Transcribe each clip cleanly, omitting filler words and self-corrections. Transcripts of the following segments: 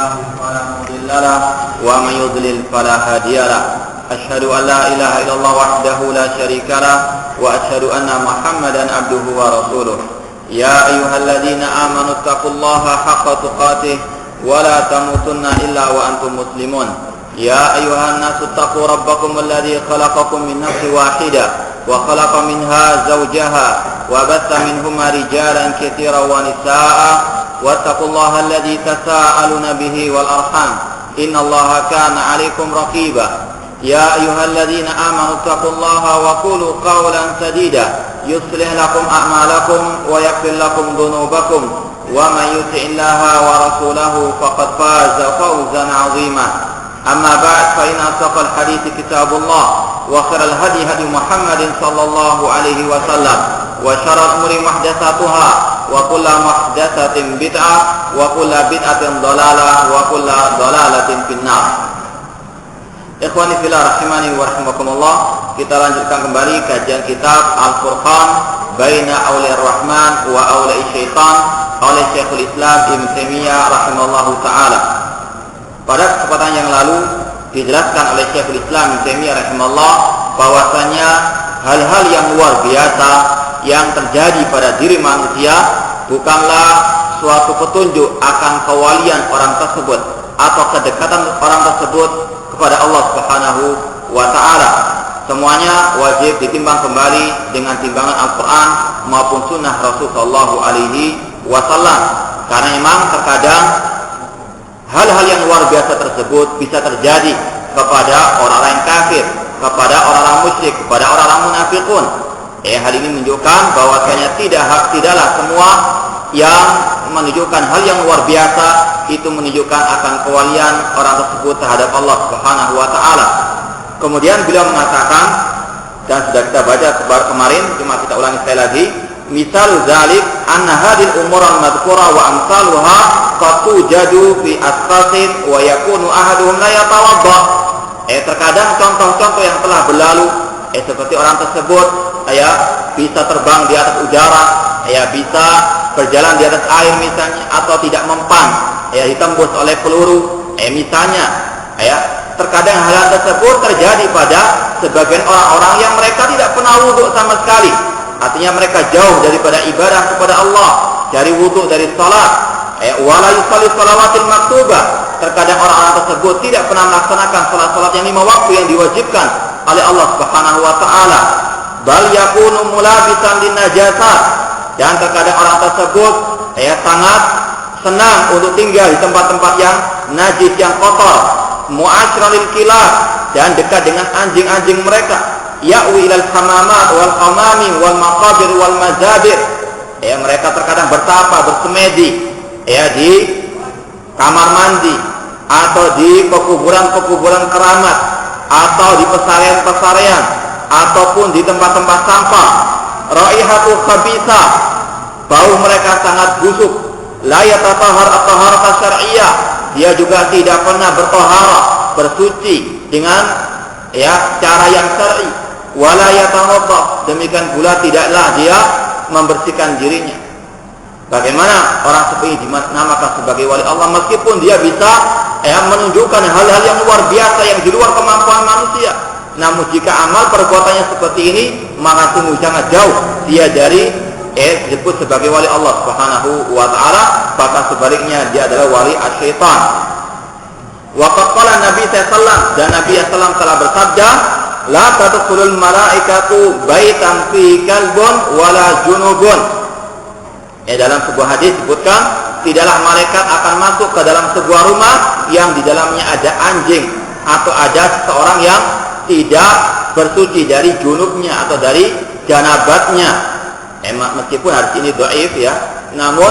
الله فلا مضل له ومن يضلل فلا هادي له أشهد أن لا إله إلا الله وحده لا شريك له وأشهد أن محمدا عبده ورسوله يا أيها الذين آمنوا اتقوا الله حق تقاته ولا تموتن إلا وأنتم مسلمون يا أيها الناس اتقوا ربكم الذي خلقكم من نفس واحدة وخلق منها زوجها وبث منهما رجالا كثيرا ونساء واتقوا الله الذي تساءلون به والأرحام إن الله كان عليكم رقيبا يا أيها الذين آمنوا اتقوا الله وقولوا قولا سديدا يصلح لكم أعمالكم ويغفر لكم ذنوبكم ومن يطع الله ورسوله فقد فاز فوزا عظيما أما بعد فإن أصدق الحديث كتاب الله وخير الهدي هدي محمد صلى الله عليه وسلم وشر الأمور محدثاتها وكل محدثة بدعة وكل بدعة ضلالة وكل ضلالة في النار. Ikhwani fillah rahimani wa rahimakumullah, kita lanjutkan kembali kajian kitab Al-Furqan Baina Awliyar Rahman wa Awliya Syaitan oleh Syekhul Islam Ibnu Taimiyah rahimahullahu taala. Pada kesempatan yang lalu dijelaskan oleh Syekhul Islam Ibnu Taimiyah rahimahullah bahwasanya hal-hal yang luar biasa yang terjadi pada diri manusia bukanlah suatu petunjuk akan kewalian orang tersebut atau kedekatan orang tersebut kepada Allah Subhanahu wa taala. Semuanya wajib ditimbang kembali dengan timbangan Al-Qur'an maupun sunnah Rasul sallallahu alaihi wasallam. Karena memang terkadang hal-hal yang luar biasa tersebut bisa terjadi kepada orang-orang yang kafir, kepada orang-orang musyrik, kepada orang-orang munafikun. Hal ini menunjukkan bahwasanya tidaklah semua yang menunjukkan hal yang luar biasa itu menunjukkan akan kewalian orang tersebut terhadap Allah Subhanahu wa taala. Kemudian beliau mengatakan, dan sudah kita baca kemarin, cuma kita ulangi sekali lagi, misal zalik anna hadil umur al-madhkura wa amsaluha fatujadu fi asfasin wa yakunu ahaduhum la yatawadda. Terkadang contoh-contoh yang telah berlalu seperti orang tersebut bisa terbang di atas udara, bisa berjalan di atas air misalnya, atau tidak mempan ditembus oleh peluru misalnya. Terkadang hal tersebut terjadi pada sebagian orang-orang yang mereka tidak pernah wudhu sama sekali. Artinya mereka jauh daripada ibadah kepada Allah, dari wudhu, dari salat, wala yusalli shalawatil maktubah. Terkadang orang-orang tersebut tidak pernah melaksanakan salat-salat yang 5 waktu yang diwajibkan oleh Allah Subhanahu wa taala. Bal yakunu mulabisan linajasat. Dan terkadang orang tersebut sangat senang untuk tinggal di tempat-tempat yang najis, yang kotor, mu'asyralil kilab, dan dekat dengan anjing-anjing mereka, ya'wi ilal hamamat wal qamami wal maqabir wal mazabir. Mereka terkadang bertapa, bersemedi di kamar mandi, atau di pekuburan-pekuburan keramat, atau di pesarian-pesarian, ataupun di tempat-tempat sampah. Raihatu khabisa, bau mereka sangat busuk. La yatatahhar at-taharata syar'iyyah, dia juga tidak pernah bertaharah, bersuci dengan cara yang syar'i. Wala yatawadda, demikian pula tidaklah dia membersihkan dirinya. Bagaimana orang seperti ini dinamakan sebagai wali Allah meskipun dia bisa menunjukkan hal-hal yang luar biasa yang di luar kemampuan manusia. Namun jika amal perbuatannya seperti ini, maka sungguh sangat jauh dia dari disebut sebagai wali Allah Subhanahu wa taala, bahkan sebaliknya dia adalah wali asy-syaitan. Wa qala Nabi sallallahu, dan Nabi sallallahu telah bersabda, la tadkhulul malaikatu baitan fi kalbun wala junubun. Dalam sebuah hadis disebutkan, tidaklah malaikat akan masuk ke dalam sebuah rumah yang di dalamnya ada anjing atau ada seseorang yang tidak bersuci dari junubnya atau dari janabatnya. Meskipun hadis ini dhaif namun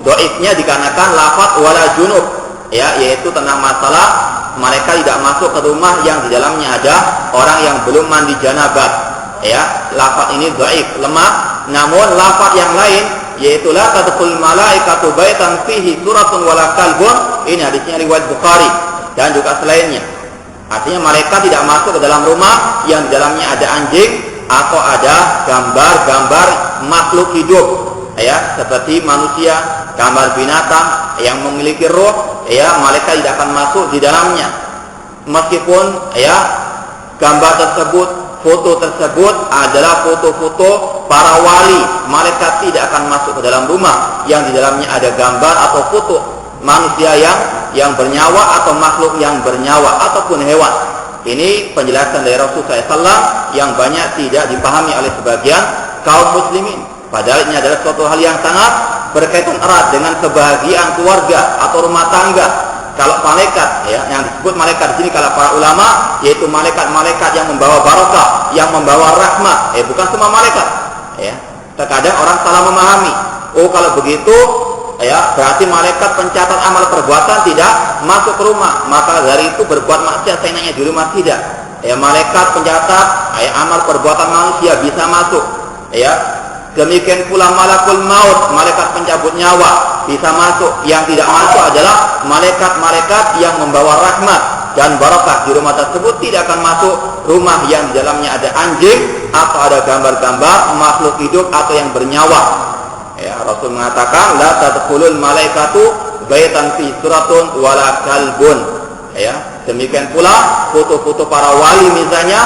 dhaifnya dikarenakan lafaz wala junub yaitu tentang masalah mereka tidak masuk ke rumah yang di dalamnya ada orang yang belum mandi janabat. Lafaz ini dhaif, lemah. Namun lafaz yang lain yaitu la tadkhul malaikatu baitan fihi suratun wala kalbun, ini hadisnya riwayat Bukhari dan juga selainnya. Artinya mereka tidak masuk ke dalam rumah yang di dalamnya ada anjing atau ada gambar-gambar makhluk hidup seperti manusia, gambar binatang yang memiliki roh, malaikat tidak akan masuk di dalamnya. Meskipun gambar tersebut, foto tersebut adalah foto-foto para wali, malaikat tidak akan masuk ke dalam rumah yang di dalamnya ada gambar atau foto manusia yang bernyawa atau makhluk yang bernyawa ataupun hewan. Ini penjelasan dari Rasulullah SAW yang banyak tidak dipahami oleh sebagian kaum muslimin. Padahal ini adalah suatu hal yang sangat berkaitan erat dengan kebahagiaan keluarga atau rumah tangga. Kalau malaikat, yang disebut malaikat di sini kalau para ulama, yaitu malaikat-malaikat yang membawa barokah, yang membawa rahmat. Bukan semua malaikat. Terkadang orang salah memahami. Oh, kalau begitu, berarti malaikat pencatat amal perbuatan tidak masuk ke rumah. Maka dari itu berbuat maksiat seenaknya di rumah tidak. Malaikat pencatat amal perbuatan manusia bisa masuk. Demikian pula malakul maut, malaikat pencabut nyawa bisa masuk. Yang tidak masuk adalah malaikat-malaikat yang membawa rahmat dan barakah di rumah tersebut. Tidak akan masuk rumah yang di dalamnya ada anjing atau ada gambar-gambar makhluk hidup atau yang bernyawa. Rasul mengatakan la tadkhulul malaikatu baitan fi suratun wala kalbun. Demikian pula foto-foto para wali misalnya,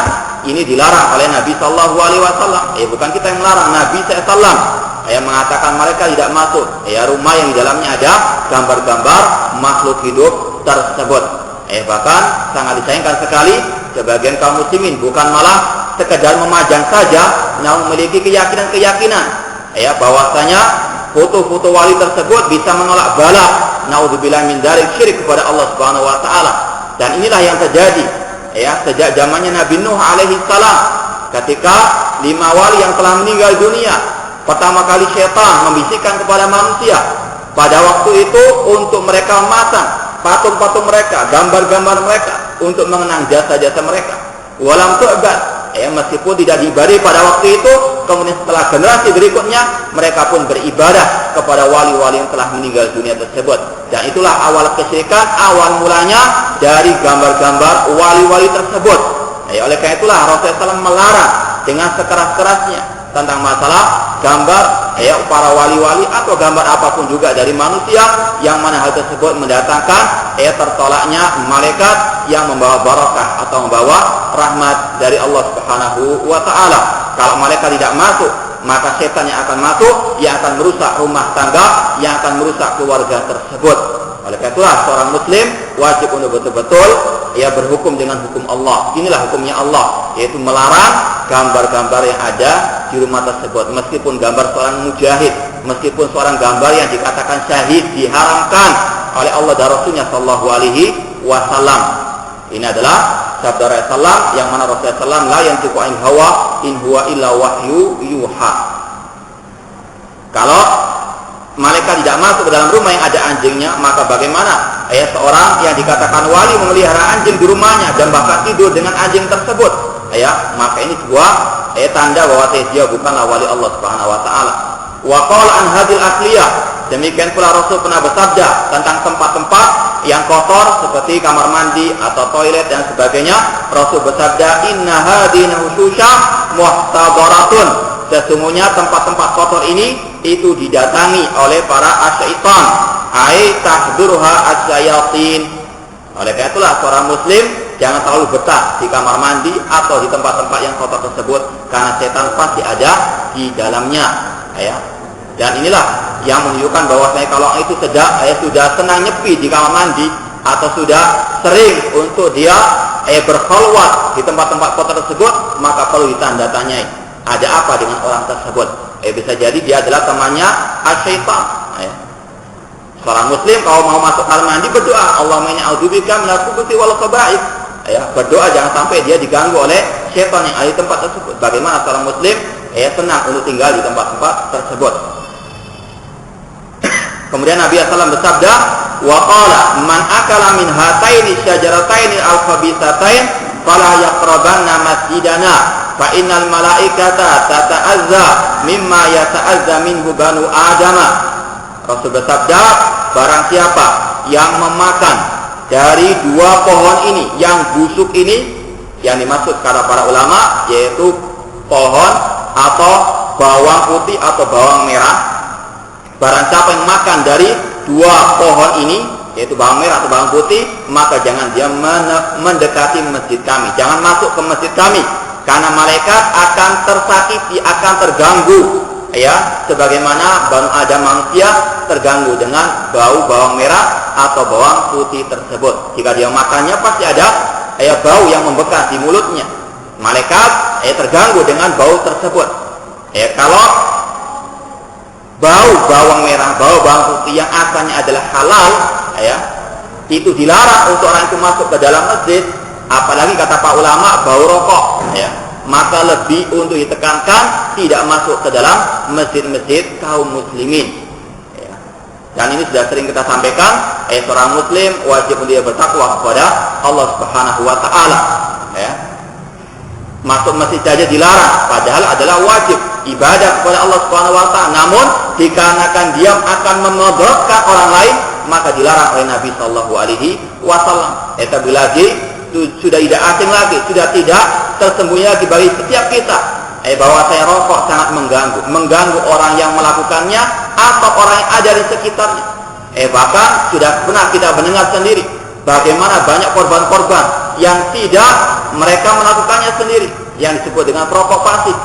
ini dilarang oleh Nabi Sallallahu Alaihi Wasallam. Bukan kita yang melarang, Nabi SAW mengatakan mereka tidak masuk rumah yang di dalamnya ada gambar-gambar makhluk hidup tersebut. Bahkan sangat disayangkan sekali sebagian kaum muslimin bukan malah sekedar memajang saja, namun memiliki keyakinan-keyakinan bahwasanya foto-foto wali tersebut bisa menolak bala. Naudzubillah min dzalik, syirik kepada Allah Subhanahu Wa Taala. Dan inilah yang terjadi sejak zamannya Nabi Nuh alaihi salam, ketika 5 wali yang telah meninggal dunia. Pertama kali syaitan membisikkan kepada manusia pada waktu itu untuk mereka memasang patung-patung mereka, gambar-gambar mereka untuk mengenang jasa-jasa mereka. Walam tu'bad, meskipun tidak diibadai pada waktu itu, kemudian setelah generasi berikutnya mereka pun beribadah kepada wali-wali yang telah meninggal dunia tersebut. Dan itulah awal kesyirikan, awal mulanya dari gambar-gambar wali-wali tersebut. Oleh karena itulah Rasulullah SAW melarang dengan sekeras-kerasnya tentang masalah gambar para wali-wali atau gambar apapun juga dari manusia, yang mana hal tersebut mendatangkan tertolaknya malaikat yang membawa barakah atau membawa rahmat dari Allah Subhanahu wa Ta'ala. Kalau malaikat tidak masuk, maka setan yang akan masuk, yang akan merusak rumah tangga, yang akan merusak keluarga tersebut. Oleh karena itulah seorang muslim wajib untuk betul-betul berhukum dengan hukum Allah. Inilah hukumnya Allah, yaitu melarang gambar-gambar yang ada di rumah tersebut. Meskipun gambar seorang mujahid, meskipun seorang gambar yang dikatakan syahid, diharamkan oleh Allah dan Rasulnya Sallallahu Alaihi Wasallam. Ini adalah sabda Rasulullah yang mana Rasulullah SAW la yantiqu anil hawa in huwa illa wahyu yuha. Kalau malaikat tidak masuk ke dalam rumah yang ada anjingnya, maka bagaimana seorang yang dikatakan wali memelihara anjing di rumahnya dan bahkan tidur dengan anjing tersebut? Maka ini sebuah tanda bahwa dia bukanlah wali Allah Subhanahu wa Ta'ala. Wa qala an hadil asliyah, demikian pula Rasul pernah bersabda tentang tempat-tempat yang kotor seperti kamar mandi atau toilet dan sebagainya. Rasul bersabda, inna hadina hususha muhtadaratun, sesungguhnya tempat-tempat kotor ini itu didatangi oleh para asyaitan, ai tahdurha asyayatin. Oleh karena itulah seorang muslim jangan terlalu betah di kamar mandi atau di tempat-tempat yang kotor tersebut, karena setan pasti ada di dalamnya. Dan inilah yang menunjukkan bahwasanya kalau itu sudah senang nyepi di kamar mandi atau sudah sering untuk dia berkhalwat di tempat-tempat kotor tersebut, maka perlu ditanda tanyai ada apa dengan orang tersebut. Bisa jadi dia adalah temannya asyaitan. Seorang muslim kalau mau masuk kamar mandi berdoa, Allahumma inni a'udzubika minal khubuthi wal khaba'ith. Berdoa jangan sampai dia diganggu oleh syaitan yang ada di tempat tersebut. Bagaimana seorang muslim senang untuk tinggal di tempat-tempat tersebut. Kemudian Nabi SAW bersabda, wa qala man akala min hataini syajarataini al-khabisatain fala yaqrabanna masjidana fa innal malaikata tata'azza mimma yata'azza minhu banu adama. Rasul bersabda, barang siapa yang memakan dari 2 pohon ini yang busuk ini, yang dimaksud kata para ulama yaitu pohon atau bawang putih atau bawang merah. Barang siapa yang makan dari 2 pohon ini, yaitu bawang merah atau bawang putih, maka jangan dia mendekati masjid kami, jangan masuk ke masjid kami, karena malaikat akan tersakiti, akan terganggu, ya, sebagaimana Banu Adam manusia terganggu dengan bau bawang merah atau bawang putih tersebut. Jika dia makannya pasti ada bau yang membekas di mulutnya. Malaikat terganggu dengan bau tersebut. Kalau bau bawang merah, bau bawang putih yang asalnya adalah halal, itu dilarang untuk orang itu masuk ke dalam masjid. Apalagi kata para ulama bau rokok, maka lebih untuk ditekankan tidak masuk ke dalam masjid-masjid kaum muslimin. Dan ini sudah sering kita sampaikan, seorang muslim wajib untuk dia bertakwa kepada Allah Subhanahu wa taala. Masuk masjid saja dilarang, padahal adalah wajib ibadah kepada Allah Subhanahu wa taala. Namun dikarenakan dia akan memudaratkan orang lain, maka dilarang oleh Nabi sallallahu alaihi wasallam. Terlebih lagi sudah tidak asing lagi, sudah tidak tersembunyi lagi bagi setiap kita bahwa saya rokok sangat mengganggu orang yang melakukannya atau orang yang ada di sekitarnya. Bahkan sudah pernah kita mendengar sendiri bagaimana banyak korban-korban yang tidak mereka melakukannya sendiri, yang disebut dengan perokok pasif.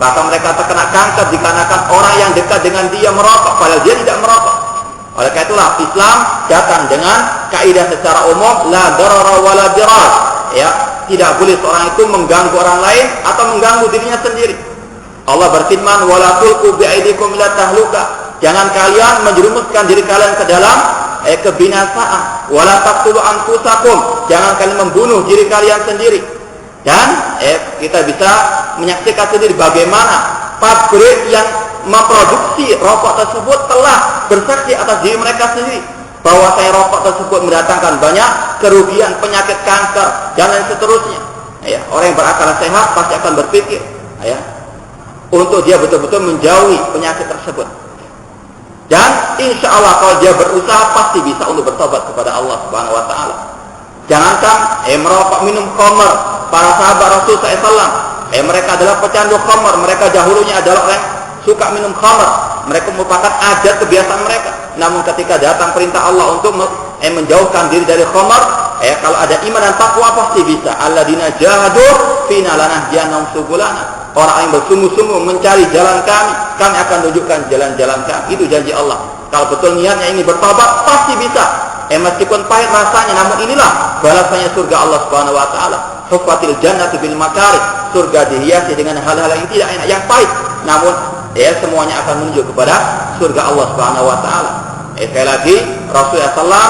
Bahkan mereka terkena kanker dikarenakan orang yang dekat dengan dia merokok, padahal dia tidak merokok. Oleh karena itulah Islam datang dengan kaidah secara umum la darara wa la dirar. Tidak boleh seorang itu mengganggu orang lain atau mengganggu dirinya sendiri. Allah berfirman wala tulqu biaidikum ila tahluka. Jangan kalian menjerumuskan diri kalian ke dalam kebinasaan. Wala taqtulu anfusakum. Jangan kalian membunuh diri kalian sendiri. Dan kita bisa menyaksikan sendiri bagaimana pabrik yang memproduksi rokok tersebut telah bersaksi atas diri mereka sendiri bahwa rokok tersebut mendatangkan banyak kerugian, penyakit kanker dan lain seterusnya. Orang yang berakal sehat pasti akan berpikir untuk dia betul-betul menjauhi penyakit tersebut. Dan insya Allah kalau dia berusaha pasti bisa untuk bertobat kepada Allah Subhanahu wa taala. Jangankan merokok, minum khamr. Para sahabat Rasul SAW, mereka adalah pecandu khamr. Mereka dahulunya adalah orang suka minum khamr. Mereka merupakan adat kebiasaan mereka. Namun ketika datang perintah Allah untuk menjauhkan diri dari khamr, kalau ada iman dan takwa pasti bisa. Alladzina jahadu fina lanahdiyannahum subulana. Orang yang bersungguh-sungguh mencari jalan kami akan tunjukkan jalan-jalan kami. Itu janji Allah. Kalau betul niatnya ini bertobat pasti bisa. Meskipun pahit rasanya, namun inilah balasannya surga Allah Subhanahu wa taala. Huffatil jannatu bil makarih. Surga dihiasi dengan hal-hal yang tidak enak, yang pahit. Namun semuanya akan menuju kepada surga Allah Subhanahu wa taala. Sekali lagi Rasulullah SAW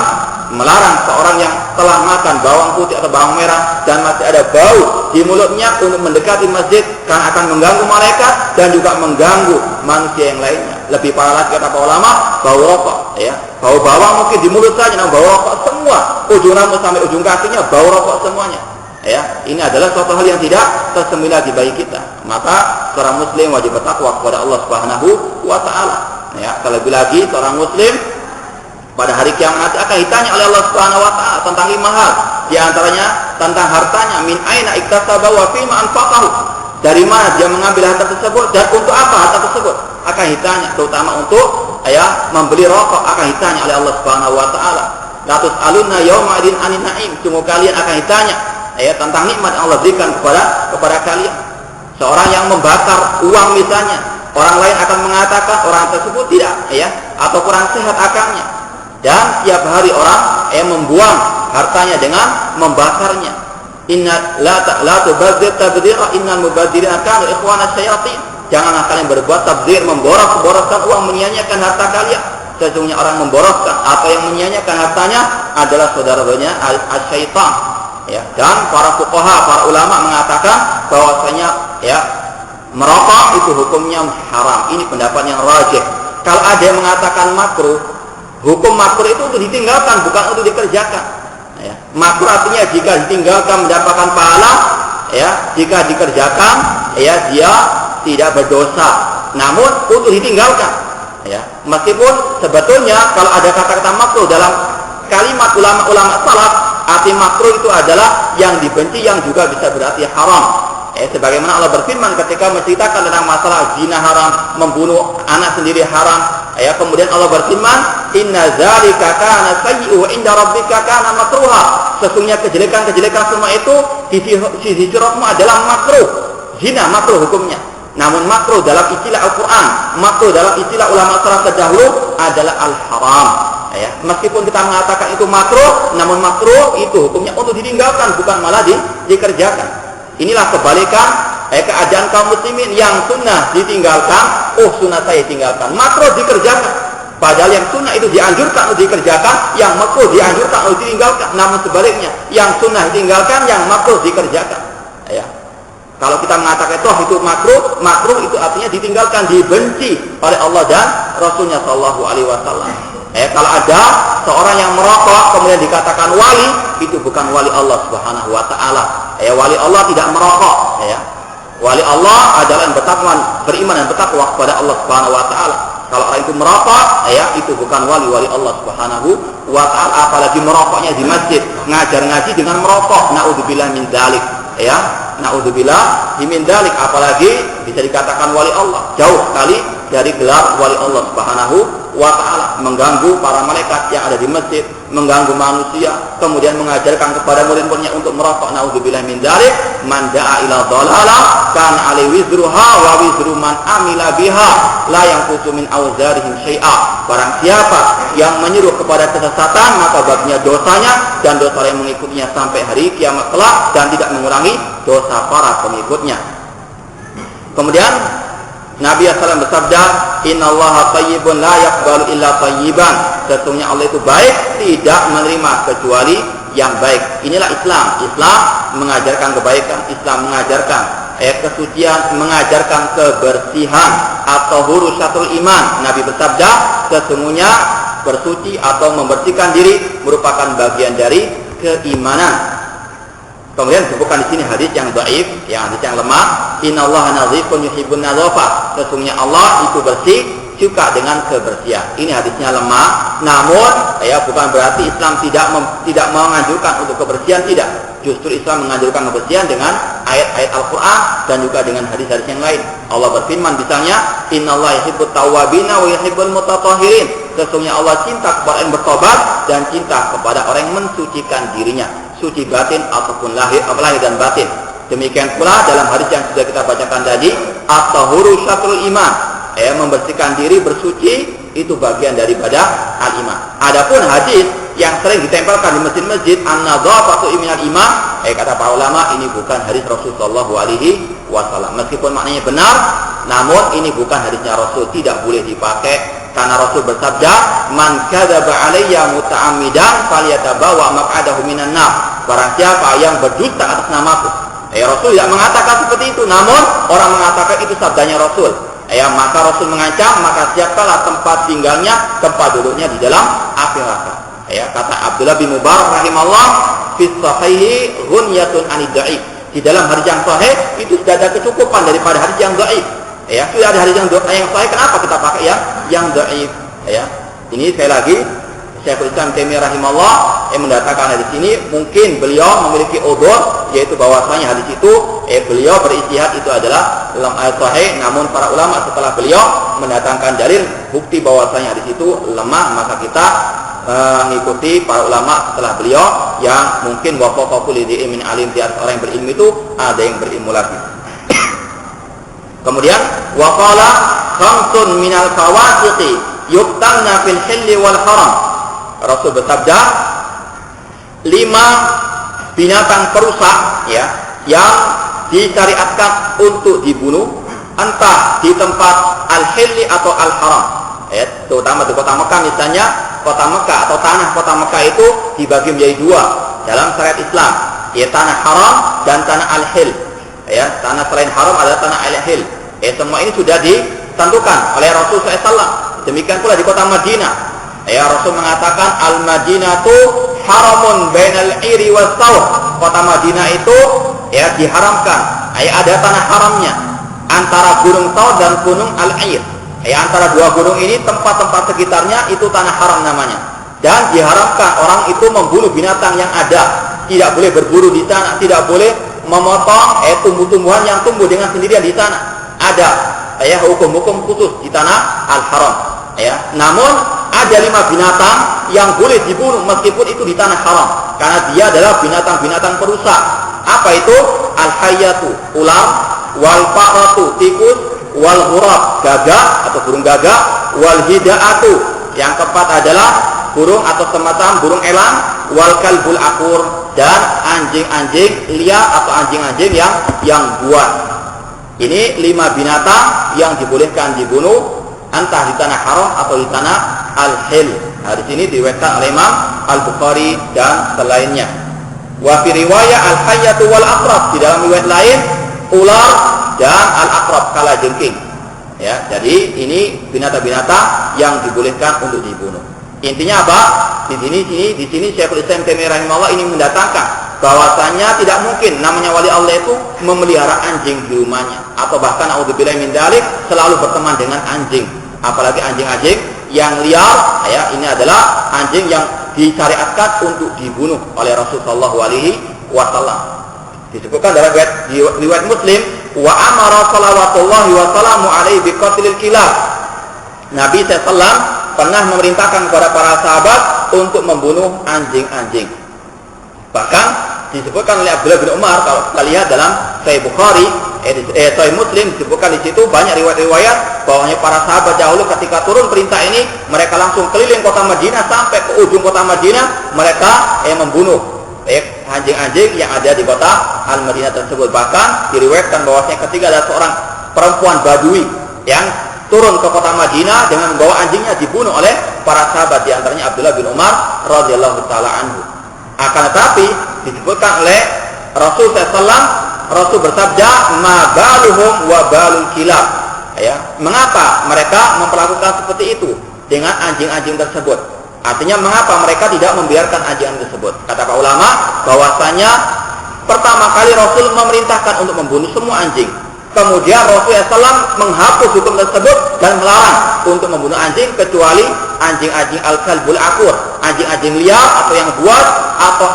melarang seorang yang telah makan bawang putih atau bawang merah dan masih ada bau di mulutnya untuk mendekati masjid karena akan mengganggu mereka dan juga mengganggu manusia yang lainnya. Lebih parah lagi kata para ulama, bau rokok, bau bawang mungkin di mulut saja, namun bau rokok semua, ujung rambut sampai ujung kakinya bau rokok semuanya. Ini adalah suatu hal yang tidak tersembunyi lagi bagi kita. Maka seorang muslim wajib bertakwa kepada Allah Subhanahu wa taala. Terlebih lagi seorang muslim pada hari kiamat nanti akan ditanya oleh Allah Subhanahu wa taala tentang 5 hal. Di antaranya tentang hartanya, min aina iktasaba wa fima anfaqahu. Dari mana dia mengambil harta tersebut dan untuk apa harta tersebut? Akan ditanya, terutama untuk membeli rokok akan ditanya oleh Allah Subhanahu wa taala. La tus'aluna yauma idin 'anin na'im. Sungguh kalian akan ditanya tentang nikmat yang Allah berikan kepada kalian. Seorang yang membakar uang misalnya, orang lain akan mengatakan orang tersebut tidak atau kurang sehat akalnya. Dan tiap hari orang membuang hartanya dengan membakarnya. Inna la tubazzir tabdzira innal mubadzirina kanu ikhwana syayatin. Janganlah kalian berbuat tabdzir, memboroskan uang, menyia-nyiakan harta kalian. Sesungguhnya orang memboroskan atau yang menyia-nyiakan hartanya adalah saudaranya syaitan. Dan para fuqaha, para ulama mengatakan bahwasanya merokok itu hukumnya haram. Ini pendapat yang rajih. Kalau ada yang mengatakan makruh, hukum makruh itu untuk ditinggalkan, bukan untuk dikerjakan. Makruh artinya jika ditinggalkan mendapatkan pahala, jika dikerjakan dia tidak berdosa. Namun untuk ditinggalkan, meskipun sebetulnya kalau ada kata-kata makruh dalam kalimat ulama-ulama salaf, arti makruh itu adalah yang dibenci yang juga bisa berarti haram. Sebagaimana Allah berfirman ketika menceritakan tentang masalah zina haram, membunuh anak sendiri haram. Kemudian Allah berfirman, inna dzalika kana sayyi'u 'inda rabbika kana makruha. Sesungguhnya kejelekan-kejelekan semua itu di sisi Rabbmu adalah makruh. Zina makruh hukumnya. Namun makruh dalam istilah Al-Quran, makruh dalam istilah ulama salaf terdahulu adalah al-haram. Ya, meskipun kita mengatakan itu makruh, namun makruh itu hukumnya untuk ditinggalkan, bukan malah dikerjakan. Inilah kebalikan keadaan kaum muslimin, yang sunnah ditinggalkan, sunnah saya tinggalkan, makruh dikerjakan. Padahal yang sunnah itu dianjurkan untuk dikerjakan, yang makruh dianjurkan untuk ditinggalkan. Namun sebaliknya, yang sunnah ditinggalkan, yang makruh dikerjakan. Ya. Kalau kita mengatakan itu makruh, makruh itu artinya ditinggalkan, dibenci oleh Allah dan Rasulnya Shallallahu Alaihi Wasallam. Kalau ada seorang yang merokok kemudian dikatakan wali, itu bukan wali Allah Subhanahu Wa Taala. Wali Allah tidak merokok. Wali Allah adalah yang bertakwa, beriman dan bertakwa kepada Allah Subhanahu Wa Taala. Kalau orang itu merokok, itu bukan wali Allah Subhanahu Wa Taala. Apalagi merokoknya di masjid, ngajar ngaji dengan merokok. Naudzubillah min dzalik. Naudzubillah min dzalik. Apalagi bisa dikatakan wali Allah. Jauh sekali dari gelar wali Allah Subhanahu Wa Ta'ala. Mengganggu para malaikat yang ada di masjid, mengganggu manusia, kemudian mengajarkan kepada murid-muridnya untuk merokok. Naudzubillah min dzalik. Man da'a ila dhalalah kana alaihi wizruha wa wizru man amila biha la yanqusu min awzarihim syai'a. Barang siapa yang menyuruh kepada kesesatan, maka baginya dosanya dan dosa yang mengikutinya sampai hari kiamat kelak, dan tidak mengurangi dosa para pengikutnya. Kemudian Nabi SAW bersabda, innallaha thayyibun la yaqbalu illa thayyiban. Sesungguhnya Allah itu baik, tidak menerima kecuali yang baik. Inilah Islam. Islam mengajarkan kebaikan, Islam mengajarkan kesucian, mengajarkan kebersihan atau hurusatul iman. Nabi bersabda, sesungguhnya bersuci atau membersihkan diri merupakan bagian dari keimanan. Kemudian disebutkan di sini hadis yang dhaif, hadis yang lemah. Innallaha nadhifun yuhibbun nadhafa. Sesungguhnya Allah itu bersih, suka dengan kebersihan. Ini hadisnya lemah. Namun, bukan berarti Islam tidak menganjurkan untuk kebersihan, tidak. Justru Islam menganjurkan kebersihan dengan ayat-ayat Al-Quran dan juga dengan hadis-hadis yang lain. Allah berfirman misalnya, Innallaha yuhibbut tawwabina wa yuhibbul mutatahhirin. Sesungguhnya Allah cinta kepada yang bertobat dan cinta kepada orang yang mensucikan dirinya, suci batin ataupun lahir dan batin. Demikian pula dalam hadis yang sudah kita bacakan tadi, at-tahuru syatrul iman. Membersihkan diri, bersuci itu bagian daripada al-iman. Adapun hadis yang sering ditempelkan di masjid-masjid, an-nadhafatu minal iman, kata para ulama, ini bukan hadis Rasul sallallahu alaihi wasallam. Meskipun maknanya benar, namun ini bukan hadisnya Rasul, tidak boleh dipakai. Karena Rasul bersabda, man kadzaba alayya muta'ammidan falyatabawa maq'adahu minan nar. Barang siapa yang berdusta atas namaku. Rasul tidak mengatakan seperti itu, namun orang mengatakan itu sabdanya Rasul. Maka Rasul mengancam, maka siapkanlah tempat tinggalnya, tempat duduknya di dalam api neraka. Kata Abdullah bin Mubarak rahimahullah, fi sahihi ghunyatun anid dhaif. Di dalam hadis yang sahih itu sudah ada kecukupan daripada hadis yang dhaif. Sudah ada hadis yang sahih, kenapa kita pakai yang dhaif? Ini sekali lagi Syekhul Islam Taimiyah rahimahullah yang mendatangkan hadis ini, mungkin beliau memiliki udzur, yaitu bahwasanya hadis itu beliau beristihad itu adalah sahih, namun para ulama setelah beliau mendatangkan dalil bukti bahwasanya hadis itu lemah, maka kita mengikuti para ulama setelah beliau yang mungkin wafaqahu lidhi min alim, di atas orang yang berilmu itu ada yang berilmu lagi. Kemudian waqala khamsun minal fawasiqi yuqtalna fil hilli wal haram. Rasul bersabda, 5 binatang perusak yang disyariatkan untuk dibunuh, entah di tempat al-hilli atau al-haram. Terutama di kota Mekah misalnya, kota Mekah atau tanah kota Mekah itu dibagi menjadi 2 dalam syariat Islam, tanah haram dan tanah al-hil. Tanah selain haram adalah tanah al-hil. Semua ini sudah ditentukan oleh Rasul SAW. Demikian pula di kota Madinah. Rasul mengatakan al-Madinatu haramun bainal iri was sawh. Kota Madinah itu diharamkan. Ada tanah haramnya antara gunung Saur dan gunung Al-Ir. Antara 2 gunung ini, tempat-tempat sekitarnya itu tanah haram namanya. Dan diharamkan orang itu membunuh binatang yang ada. Tidak boleh berburu di sana, tidak boleh memotong tumbuh-tumbuhan yang tumbuh dengan sendirian di sana. Ada hukum-hukum khusus di tanah al-haram. ya. Namun ada 5 binatang yang boleh dibunuh meskipun itu di tanah haram, karena dia adalah binatang-binatang perusak. Apa itu? Al-hayyatu, ular, wal fa'ratu, tikus, wal ghurab, gagak atau burung gagak, wal hida'atu, yang keempat adalah burung atau semacam burung elang, wal kalbul akur, dan anjing-anjing liar atau anjing-anjing yang buas. Ini 5 binatang yang dibolehkan dibunuh entah di tanah haram atau di tanah al-hil. Hadis ini diriwayatkan oleh Imam Al-Bukhari dan selainnya. Wa fi riwayat al-hayyatu wal aqrab, di dalam riwayat lain ular dan al-aqrab, kalajengking. Ya, jadi ini binatang-binatang yang dibolehkan untuk dibunuh. Intinya apa? Di sini Syekhul Islam Taimiyah rahimahullah ini mendatangkan bahwasanya tidak mungkin namanya wali Allah itu memelihara anjing di rumahnya, atau bahkan auzubillahi min dzalik selalu berteman dengan anjing, apalagi anjing-anjing yang liar. Ya, ini adalah anjing yang disyariatkan untuk dibunuh oleh Rasulullah SAW. Disebutkan dalam riwayat Muslim, wa amara shalawatullahi wa salamu alaihi bi qatlil kilab. Nabi SAW pernah memerintahkan kepada para sahabat untuk membunuh anjing-anjing. Bahkan disebutkan oleh Abdullah bin Umar, kalau kita lihat dalam Sahih Bukhari, Sahih Muslim, disebutkan di situ banyak riwayat-riwayat bahwasanya para sahabat dahulu ketika turun perintah ini, mereka langsung keliling kota Madinah sampai ke ujung kota Madinah, mereka membunuh anjing-anjing yang ada di kota Al-Madinah tersebut. Bahkan diriwayatkan bahwasanya ketika ada seorang perempuan Badui yang turun ke kota Madinah dengan membawa anjingnya, dibunuh oleh para sahabat, di antaranya Abdullah bin Umar radhiyallahu taala anhu. Akan tetapi disebutkan oleh Rasul SAW, Rasul bersabda, ma baluhum wa balul kilab. Ya, mengapa mereka memperlakukan seperti itu dengan anjing-anjing tersebut? Artinya mengapa mereka tidak membiarkan anjing tersebut? Kata para ulama bahwasanya pertama kali Rasul memerintahkan untuk membunuh semua anjing. Kemudian Rasulullah SAW menghapus hukum tersebut dan melarang untuk membunuh anjing kecuali anjing-anjing al-kalbul akur, anjing-anjing liar atau yang buas, atau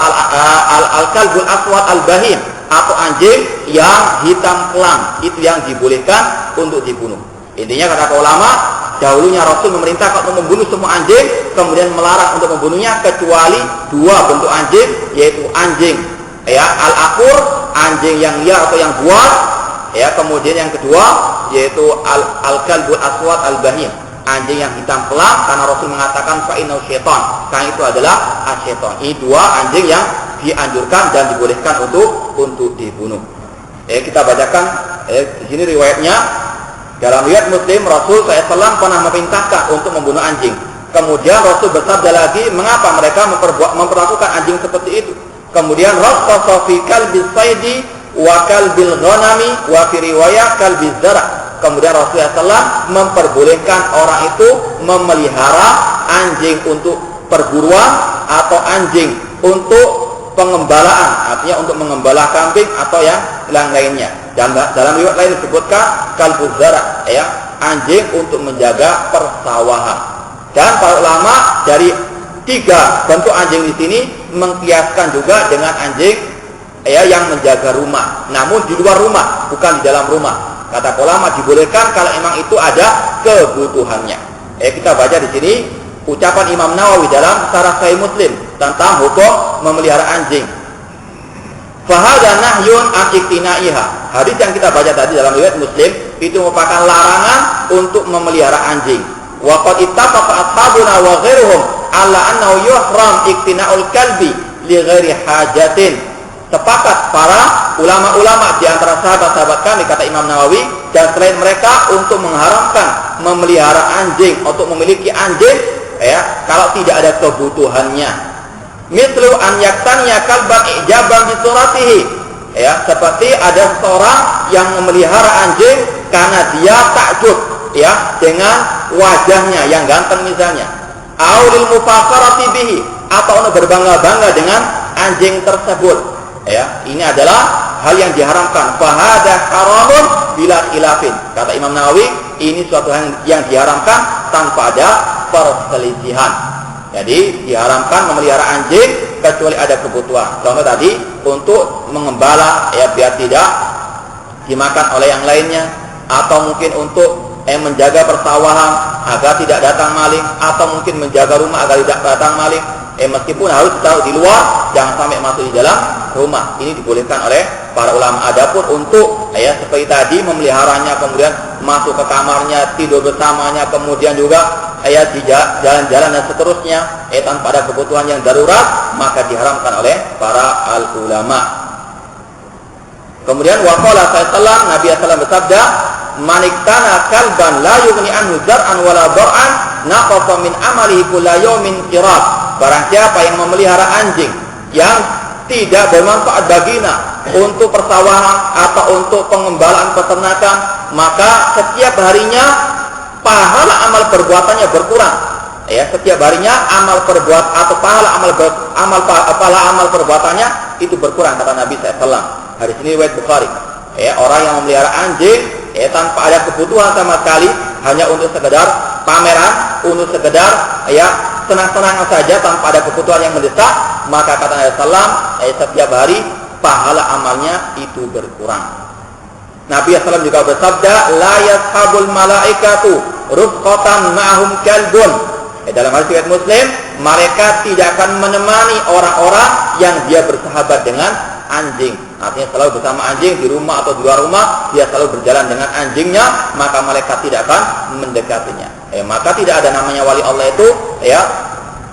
al-kalbul aswad al-bahim, atau anjing yang hitam kelang, itu yang dibolehkan untuk dibunuh. Intinya kata ulama, dahulunya Rasul memerintahkan untuk membunuh semua anjing, kemudian melarang untuk membunuhnya kecuali 2 bentuk anjing, yaitu anjing al-akur, anjing yang liar atau yang buas. Ya, kemudian yang kedua yaitu al-kalbul aswad al-bahim, anjing yang hitam kelang, karena Rasul mengatakan fa innahu syaitan, karena itu adalah asyaitan. Ini 2 anjing yang dianjurkan dan dibolehkan untuk dibunuh. Kita bacakan di sini riwayatnya. Dalam riwayat Muslim, Rasul SAW pernah memerintahkan untuk membunuh anjing. Kemudian Rasul bersabda lagi, mengapa mereka memperlakukan anjing seperti itu? Kemudian rakhasa fi kalbis saidi wa kalbil ghanami wa fi riwayah kalbiz zara. Kemudian Rasulullah SAW memperbolehkan orang itu memelihara anjing untuk perburuan atau anjing untuk pengembalaan, artinya untuk mengembala kambing atau yang lainnya. Dan dalam riwayat lain disebutkan kalbuz zara, ya, anjing untuk menjaga persawahan. Dan para ulama dari 3 bentuk anjing di sini mengkiaskan juga dengan anjing yang menjaga rumah, namun di luar rumah, bukan di dalam rumah. Kata ulama dibolehkan kalau memang itu ada kebutuhannya. Kita baca di sini ucapan Imam Nawawi dalam Syarah Sahih Muslim tentang hukum memelihara anjing. Fahada nahyun an iktinaiha. Hadis yang kita baca tadi dalam riwayat Muslim itu merupakan larangan untuk memelihara anjing. Wa qad ittafaqa ashabuna wa ghairuhum ala annahu yuhram iktina'ul kalbi li ghairi hajatin. Sepakat para ulama-ulama di antara sahabat-sahabat kami, kata Imam Nawawi, dan selain mereka untuk mengharamkan memelihara anjing, untuk memiliki anjing, kalau tidak ada kebutuhannya. Mislu an yaktaniya kalban ijaban bi suratihi. Seperti ada seorang yang memelihara anjing karena dia takjub, dengan wajahnya yang ganteng misalnya. Aulil mufakharati bihi, atau untuk berbangga-bangga dengan anjing tersebut. Ini adalah hal yang diharamkan. Fahada haramun bila khilafin. Kata Imam Nawawi, ini suatu hal yang diharamkan tanpa ada perselisihan. Jadi diharamkan memelihara anjing kecuali ada kebutuhan. Contoh tadi untuk mengembala, biar tidak dimakan oleh yang lainnya, atau mungkin untuk menjaga persawahan agar tidak datang maling, atau mungkin menjaga rumah agar tidak datang maling. Meskipun harus tahu di luar, jangan sampai masuk di dalam rumah. Ini dibolehkan oleh para ulama. Adapun untuk seperti tadi memeliharanya, kemudian masuk ke kamarnya, tidur bersamanya, kemudian juga di jalan-jalan dan seterusnya tanpa ada kebutuhan yang darurat, maka diharamkan oleh para ulama. Kemudian waqala sallallahu Nabi sallallahu bersabda, "Maniktana kalban la yughni anhu zar'an wala dar'an naqasa min amalihi kulla yawmin qirat." Barang siapa yang memelihara anjing yang tidak bermanfaat baginya untuk persawahan atau untuk pengembalaan peternakan, maka setiap harinya pahala amal perbuatannya berkurang. Setiap harinya amal perbuat atau pahala amal perbuatannya itu berkurang, kata Nabi SAW. Hadis ini riwayat Bukhari. Orang yang memelihara anjing tanpa ada kebutuhan sama sekali, hanya untuk sekedar pameran, untuk sekedar senang-senang saja tanpa ada kebutuhan yang mendesak, maka kata Nabi SAW, setiap hari pahala amalnya itu berkurang. Nabi SAW juga bersabda, la yashabul malaikatu rufqatan ma'hum kalbun. Dalam hadis riwayat Muslim, mereka tidak akan menemani orang-orang yang dia bersahabat dengan anjing. Artinya selalu bersama anjing di rumah atau di luar rumah, dia selalu berjalan dengan anjingnya, maka malaikat tidak akan mendekatinya. Maka tidak ada namanya wali Allah itu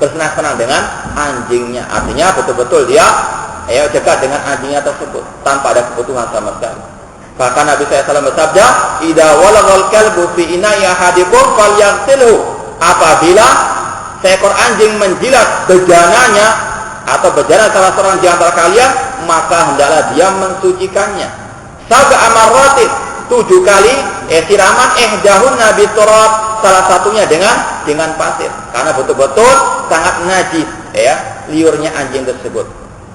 bersenang-senang dengan anjingnya. Artinya betul-betul dia dekat dengan anjingnya tersebut tanpa ada kebutuhan sama sekali. Bahkan Nabi SAW bersabda, "Idza walaghal kalbu fi ina'i ahadikum falyaghsilhu." Apabila seekor anjing menjilat bejananya atau bejana salah seorang di antara kalian, maka hendaklah dia mensucikannya. Sab'a marratin, 7 kali siraman ihdahun nabi turab, salah satunya dengan pasir, karena betul-betul sangat najis liurnya anjing tersebut.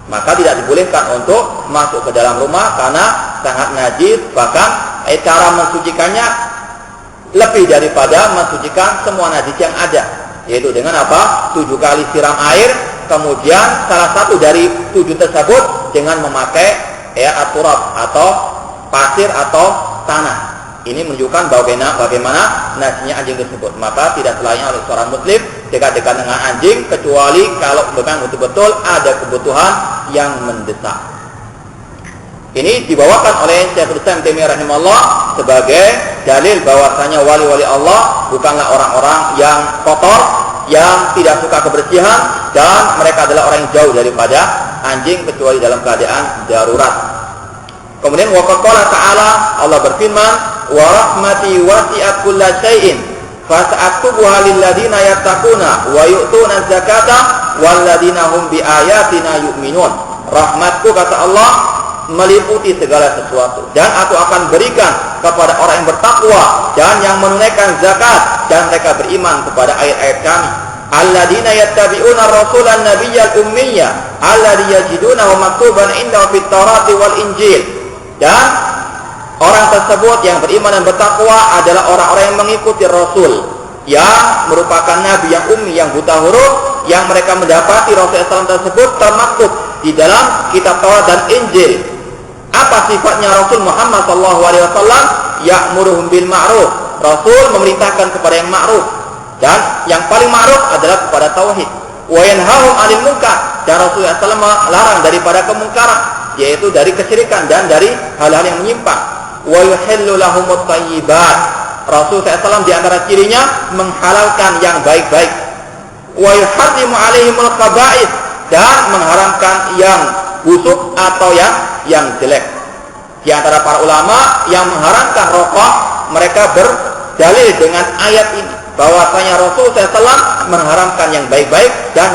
Maka tidak dibolehkan untuk masuk ke dalam rumah karena sangat najis. Bahkan cara mensucikannya lebih daripada mensucikan semua najis yang ada, yaitu dengan apa? 7 kali siram air, kemudian salah satu dari 7 tersebut dengan memakai turab atau pasir atau tanah. Ini menunjukkan bagaimana najisnya anjing tersebut. Maka tidak selayaknya oleh seorang muslim dekat-dekat dengan anjing, kecuali kalau memang betul-betul ada kebutuhan yang mendesak. Ini dibawakan oleh Syekhul Islam Taimiyah rahimahullah sebagai dalil bahwasanya wali-wali Allah bukanlah orang-orang yang kotor, yang tidak suka kebersihan, dan mereka adalah orang yang jauh daripada anjing kecuali dalam keadaan darurat. Kemudian waqala ta'ala, Allah berfirman, "Wa rahmati wasi'at kulla syai'in fasa'aktubuha lil ladzina yattaquna wa yu'tuna zakata wal ladzina hum bi ayatina yu'minun." Rahmatku, kata Allah, meliputi segala sesuatu, dan aku akan berikan kepada orang yang bertakwa dan yang menunaikan zakat dan mereka beriman kepada ayat-ayat kami. Alladzina yattabi'una rasulan nabiyyal ummiyya alladzi yajidunahu maktuban indahum fit Taurati wal Injil. Dan orang tersebut yang beriman dan bertakwa adalah orang-orang yang mengikuti Rasul yang merupakan nabi yang ummi, yang buta huruf, yang mereka mendapati Rasul SAW tersebut termaktub di dalam kitab Taurat dan Injil. Apa sifatnya Rasul Muhammad SAW? Ya'muruhum bil ma'ruf. Rasul memerintahkan kepada yang ma'ruf, dan yang paling ma'ruf adalah kepada tauhid. Wa yanhahum 'anil munkar, dan Rasulullah SAW melarang daripada kemungkaran, yaitu dari kesyirikan dan dari hal-hal yang menyimpang. Wa yuhillu lahumut thayyibat. Rasul SAW di antara cirinya menghalalkan yang baik-baik. Wa yuharrimu 'alaihimul khaba'ith, dan mengharamkan yang busuk atau yang jelek. Di antara para ulama yang mengharamkan rokok, mereka berdalil dengan ayat ini bahwasanya Rasul SAW mengharamkan yang baik-baik dan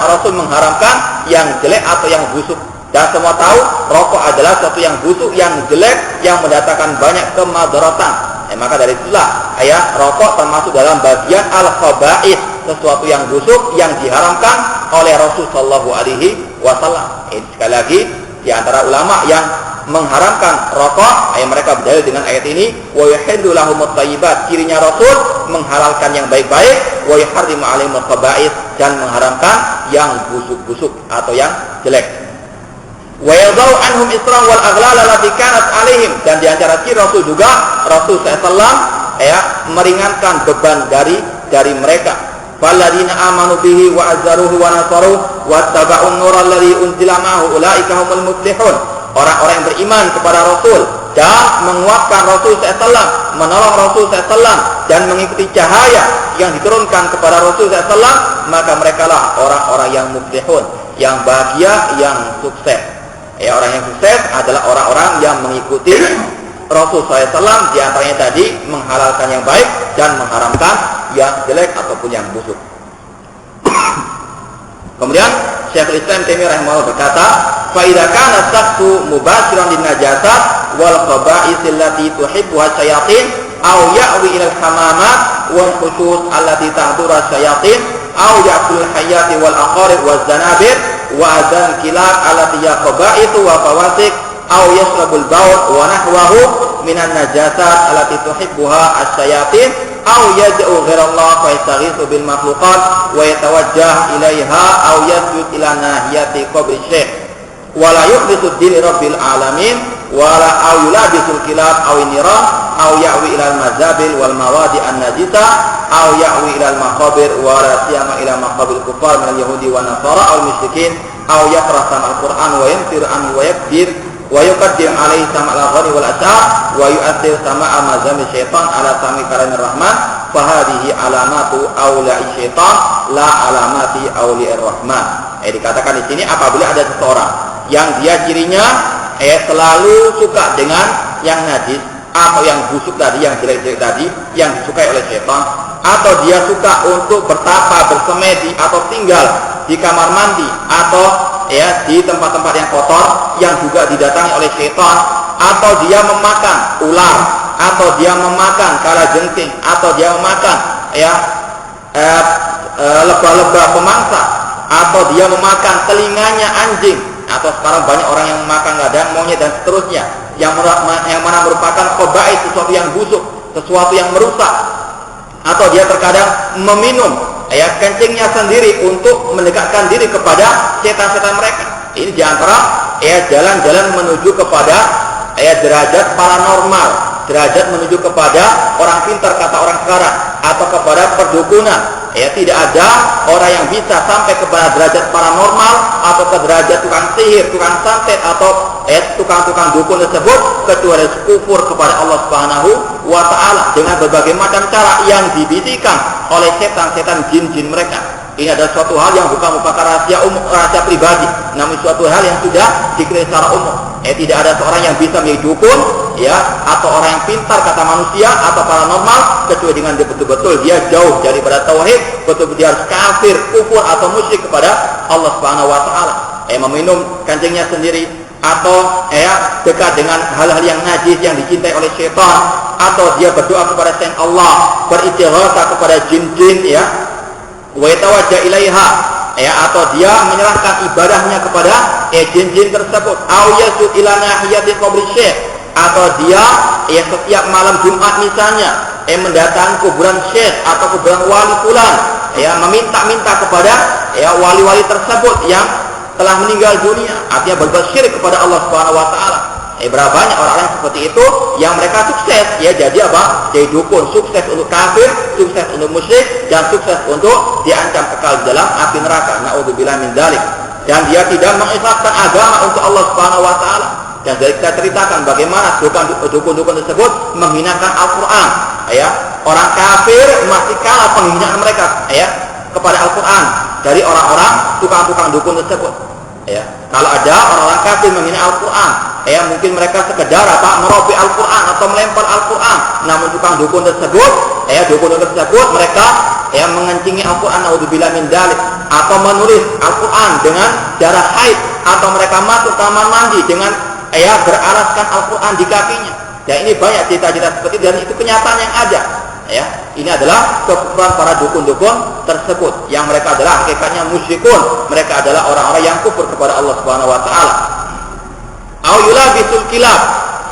Rasul mengharamkan yang jelek atau yang busuk. Dan semua tahu rokok adalah sesuatu yang busuk, yang jelek, yang mendatangkan banyak kemadaratan. Maka dari itulah rokok termasuk dalam bagian al-khaba'ith, sesuatu yang busuk yang diharamkan oleh Rasul sallallahu alaihi wasallam. Sekali lagi, di antara ulama yang mengharamkan rokok, mereka berdalil dengan ayat ini, wa yuhillu lahumut thayyibat. Cirinya Rasul menghalalkan yang baik-baik, wa yuharrimu 'alaihimul khaba'ith, dan mengharamkan yang busuk-busuk atau yang jelek. Wa yadau anhum isran wal aghlal allati kanat 'alaihim, dan di antara ciri Rasul juga, Rasul sallallahu meringankan beban dari mereka. Falladzina amanu bihi wa azzaruhu wa nasaruhu wattaba'un nural ladzi unzila ma'ahu ulaika humul muflihun. Orang-orang yang beriman kepada Rasul dan menguatkan Rasul SAW, menolong Rasul SAW dan mengikuti cahaya yang diturunkan kepada Rasul SAW, maka mereka lah orang-orang yang muflihun, yang bahagia, yang sukses. Orang yang sukses adalah orang-orang yang mengikuti Rasul SAW, di antaranya tadi menghalalkan yang baik dan mengharamkan yang jelek ataupun yang busuk. Kemudian Syekhul Islam Taimiyah rahimahullah berkata, fa idza kana saqtu mubashiran lin najasat wal khaba'ith allati tuhibbuha syayatin aw ya'wi ila al hamamat wal khusus allati tahduru syayatin aw ya'kul hayati wal aqarib waz zanabir wa adan kilab allati ya khaba'ith wa fawasik aw yashrabul bawl wa nahwahu minan najasat allati tuhibbuha asyayatin aw yad'u ghairallah fa yastaghithu bil makhluqat wa yatawajjah ilaiha aw yasjud ila nahiyati qabri syekh wa la yukhlisu din rabbil alamin wa la aw yulabisul kilab aw niran aw ya'wi ila al mazabil wal mawadi an najisa aw ya'wi ila al maqabir wa la siyama ila maqabil kufar min al yahudi wa nasara al musyrikin aw yaqra al quran wa yanfir an wa yakbir wa yuqaddim alaihi sama al-ghani wal asar wa yu'athir sama amazami syaitan ala sami karamir rahman fa hadhihi alamatu awli'i syaitan la alamati awli'ir rahman. Dikatakan di sini apabila ada seseorang yang dia cirinya selalu suka dengan yang najis atau yang busuk tadi, yang jelek-jelek tadi, yang disukai oleh syaitan, atau dia suka untuk bertapa, bersemedi atau tinggal di kamar mandi atau di tempat-tempat yang kotor yang juga didatangi oleh syaitan, atau dia memakan ular, atau dia memakan kalajengking, atau dia memakan lebah-lebah pemangsa, atau dia memakan telinganya anjing, atau sekarang banyak orang yang memakan ladang monyet dan seterusnya, yang mana merupakan khaba'ith, sesuatu yang busuk, sesuatu yang merusak, atau dia terkadang meminum kencingnya sendiri untuk mendekatkan diri kepada setan-setan mereka. Ini diantara jalan-jalan menuju kepada derajat paranormal, derajat menuju kepada orang pintar kata orang sekarang, atau kepada perdukunan. Tidak ada orang yang bisa sampai kepada derajat paranormal atau ke derajat tukang sihir, tukang santet atau tukang-tukang dukun tersebut kecuali kufur kepada Allah Subhanahu wa ta'ala dengan berbagai macam cara yang dibisikkan oleh setan-setan jin-jin mereka. Ini adalah suatu hal yang bukan merupakan rahasia umum, rahasia pribadi, namun suatu hal yang sudah dikenal secara umum. Tidak ada seorang yang bisa menjadi dukun atau orang yang pintar kata manusia atau paranormal kecuali dengan dia betul-betul dia jauh daripada tauhid, betul-betul dia harus kafir, kufur atau musyrik kepada Allah Subhanahu wa ta'ala. Meminum kancingnya sendiri, atau dekat dengan hal-hal yang najis yang dicintai oleh syaitan, atau dia berdoa kepada selain Allah, beristighatsah kepada jin-jin, wa yatawajjah ilaiha, atau dia menyerahkan ibadahnya kepada jin-jin tersebut, au yasud ila nahiyati qabri syekh, atau dia setiap malam Jumat misalnya mendatangi kuburan syekh atau kuburan wali fulan, meminta-minta kepada wali-wali tersebut yang telah meninggal dunia, artinya berbuat syirik kepada Allah Subhanahu wa ta'ala. Berapa banyak orang-orang seperti itu yang mereka sukses, jadi apa? Jadi dukun, sukses untuk kafir, sukses untuk musyrik, dan sukses untuk diancam kekal dalam api neraka. Na'udzubillah min dzalik. Dan dia tidak mengikhlaskan agama untuk Allah Subhanahu wa ta'ala. Dan dari kita ceritakan bagaimana dukun-dukun tersebut menghinakan Al-Qur'an. Orang kafir masih kalah penghinaan mereka kepada Al-Qur'an dari orang-orang tukang-tukang dukun tersebut. Kalau ada orang-orang kafir menghina Al-Qur'an, mungkin mereka sekedar merobek Al-Qur'an atau melempar Al-Qur'an. Namun tukang dukun tersebut, mereka mengencingi Al-Qur'an, naudzubillah min dzalik, atau menulis Al-Qur'an dengan darah haid, atau mereka masuk kamar mandi dengan beralaskan Al-Qur'an di kakinya. Dan ini banyak cerita-cerita seperti itu, dan itu kenyataan yang ada. Ini adalah kekufuran para dukun-dukun tersebut, yang mereka adalah hakikatnya musyrikun. Mereka adalah orang-orang yang kufur kepada Allah Subhanahu wa ta'ala. Au yulabisul kilab,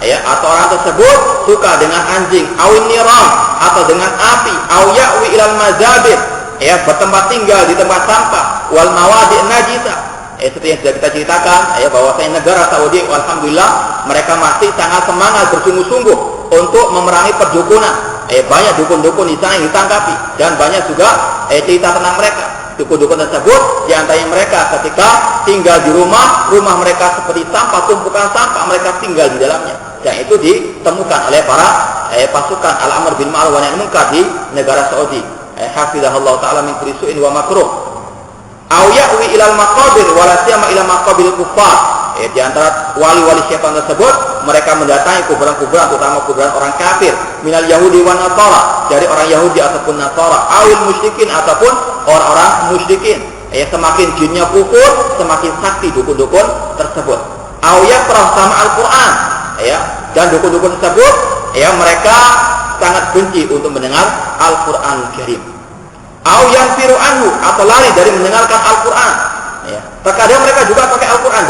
atau orang tersebut suka dengan anjing, au niran, atau dengan api, au ya'wi ilal mazabir, bertempat tinggal di tempat sampah, wal mawadi' najisa. Seperti yang sudah kita ceritakan, bahwasanya negara Saudi, alhamdulillah, mereka masih sangat semangat bersungguh-sungguh untuk memerangi perdukunan. banyak dukun-dukun di sana yang ditangkapi, dan banyak juga cerita tentang mereka. Dukun-dukun tersebut diantaranya mereka ketika tinggal di rumah mereka seperti sampah, tumpukan sampah, mereka tinggal di dalamnya. Dan itu ditemukan oleh para pasukan al-amr bil ma'ruf wa nahy anil munkar di negara Saudi. Hafizahullah taala min kulli su'in wa makruh. Aw ya'wi ilal maqabir wa la siyama ila maqabil kuffar. Di antara wali-wali syaitan tersebut, mereka mendatangi kuburan-kuburan, terutama kuburan orang kafir, minal Yahudi wa Nasara, dari orang Yahudi ataupun Nasara, awil musyrikin ataupun orang-orang musyrikin. Semakin jinnya kufur, semakin sakti dukun-dukun tersebut. Aw yaqra sama Al-Qur'an, dan dukun-dukun tersebut, mereka sangat benci untuk mendengar Al-Qur'an Karim. Aw yanfiru anhu, atau lari dari mendengarkan Al-Qur'an. Terkadang mereka juga pakai Al-Quran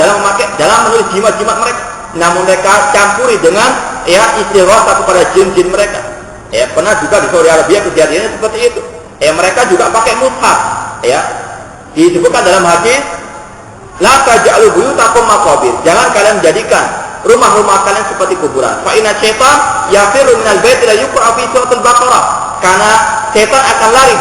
dalam menulis jimat-jimat mereka, namun mereka campuri dengan istighatsah kepada jin-jin mereka. Pernah juga di Saudi Arabia kejadiannya seperti itu. Mereka juga pakai mushaf. Disebutkan dalam hadis, la taj'alu buyutakum maqabir. Jangan kalian jadikan rumah-rumah kalian seperti kuburan. Fa inna syaitan yafiru minal baiti la yuqra fi suratul Baqarah. Karena setan akan lari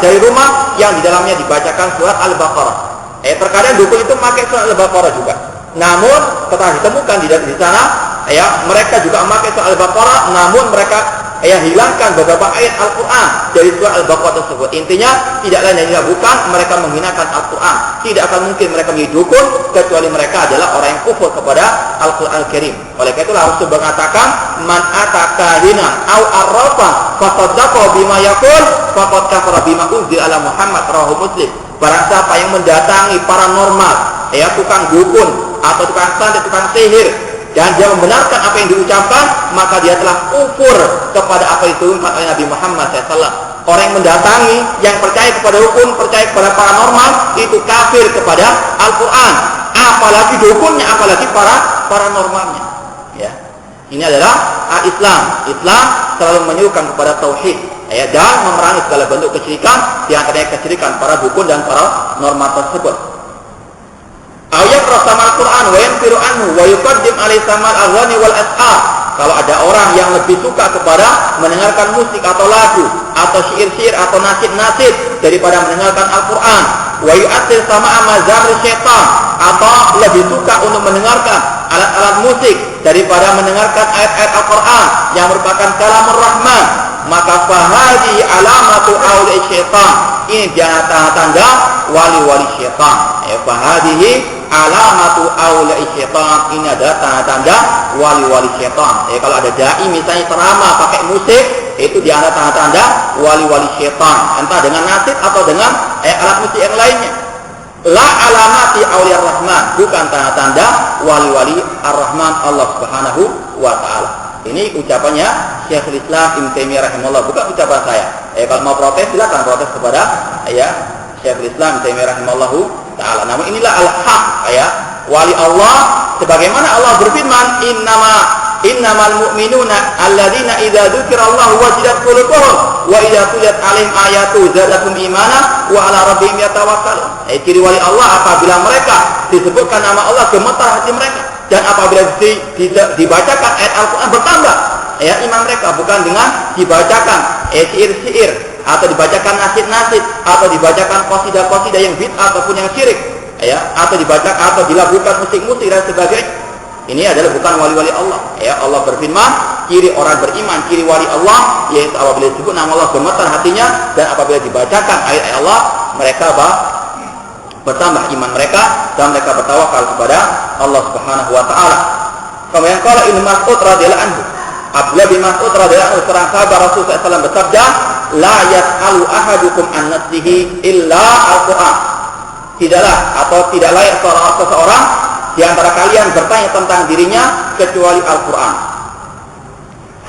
dari rumah yang di dalamnya dibacakan surat Al-Baqarah. Terkadang dukun itu memakai surat Al-Baqarah juga. Namun setelah ditemukan di sana, mereka juga memakai surat Al-Baqarah, namun mereka hilangkan beberapa ayat Al-Quran dari surat Al-Baqarah tersebut. Intinya tidak lain dan tidak bukan mereka menghinakan Al-Quran. Tidak akan mungkin mereka menjadi dukun kecuali mereka adalah orang yang kufur kepada Al-Quran Al-Karim. Oleh karena itulah Rasul mengatakan, man ataka dinan au arrafan faqaddaqa bima yaqul faqad kafara bima unzila ala Muhammad, rawahu Muslim. Barang siapa yang mendatangi paranormal, tukang dukun atau tukang santet, tukang sihir, dan dia membenarkan apa yang diucapkan, maka dia telah kufur kepada apa yang diturunkan oleh Nabi Muhammad SAW. Orang yang mendatangi, yang percaya kepada dukun, percaya kepada paranormal, itu kafir kepada Al-Quran. Apalagi dukunnya, apalagi paranormalnya. Ini adalah Islam. Islam selalu menyuruhkan kepada tauhid, dan memerangi segala bentuk kesyirikan, di antaranya kesyirikan para dukun dan para norma tersebut. Ayat rasam Al-Quran wa yanfiru anhu wa yuqaddim alaihi samal aghani wal as'ar. Kalau ada orang yang lebih suka kepada mendengarkan musik atau lagu atau syair-syair atau nasid-nasid daripada mendengarkan Al-Quran, wa yu'athir sama amazar syaitan, atau lebih suka untuk mendengarkan alat-alat musik daripada mendengarkan ayat-ayat Al-Quran yang merupakan kalamur Rahman, maka fahadi alamatu awli syaitan. Ini dia tanda-tanda wali-wali syaitan. Fahadihi alamatu awli syaitan. Ini adalah tanda-tanda wali-wali syaitan. Kalau ada dai misalnya ceramah pakai musik, itu dia ada tanda-tanda wali-wali syaitan, entah dengan nasid atau dengan alat musik yang lainnya. La alamati awli ar-Rahman, bukan tanda-tanda wali-wali ar-Rahman, Allah Subhanahu wa ta'ala. Ini ucapannya Syekhul Islam Ibnu Taimiyah rahimahullah, bukan ucapan saya. Kalau mau protes silakan protes kepada Syekhul Islam Ibnu Taimiyah rahimahullah taala. Namun inilah al-haq, wali Allah, sebagaimana Allah berfirman, innamal mu'minuna alladzina idza dzukirallahu wajilat qulubuhum wa idza tuliyat 'alaihim ayatu zadatuhum imana wa 'ala rabbihim yatawakkalun. Ciri wali Allah apabila mereka disebutkan nama Allah, gemetar hati mereka, dan apabila dibacakan ayat Al-Quran bertambah iman mereka, bukan dengan dibacakan syair-syair atau dibacakan nasid-nasid atau dibacakan qasidah-qasidah yang bid'ah ataupun yang syirik, atau dibacakan atau dilakukan musik-musik dan sebagainya. Ini adalah bukan wali-wali Allah. Allah berfirman, ciri orang beriman, ciri wali Allah, yaitu apabila disebut nama Allah gemetar hatinya, dan apabila dibacakan ayat-ayat Allah, mereka bertambah iman mereka, dan mereka bertawakal kepada Allah Subhanahu wa ta'ala. Kemudian qala Ibnu Mas'ud radhiyallahu anhu, Abdullah bin Mas'ud radhiyallahu anhu, seorang sahabat Rasul SAW bersabda, la yas'alu ahadukum an nafsihi illa al-Qur'an. Tidaklah atau tidak layak seseorang di antara kalian bertanya tentang dirinya kecuali Al-Quran.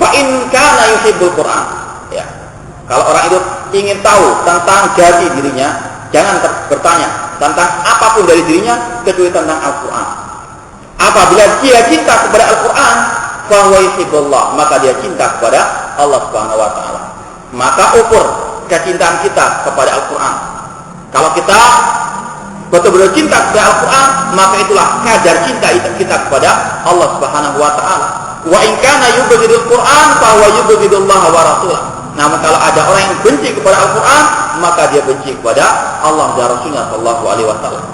Fa in kana yuhibbul Quran. Kalau orang itu ingin tahu tentang jati dirinya, jangan bertanya tentang apapun dari dirinya kecuali tentang Al-Quran. Apabila dia cinta kepada Al-Quran, fa huwa yuhibbullah, maka dia cinta kepada Allah Subhanahu wa ta'ala. Maka ukur kecintaan kita kepada Al-Quran. Kalau kita betul-betul cinta kepada Al-Quran, maka itulah kadar cinta kita kepada Allah Subhanahu wa ta'ala. Wa in kana yubghidul Qur'an fa huwa yubghidullah wa rasulah. Namun kalau ada orang yang benci kepada Al-Qur'an, maka dia benci kepada Allah dan Rasulnya sallallahu alaihi wasallam.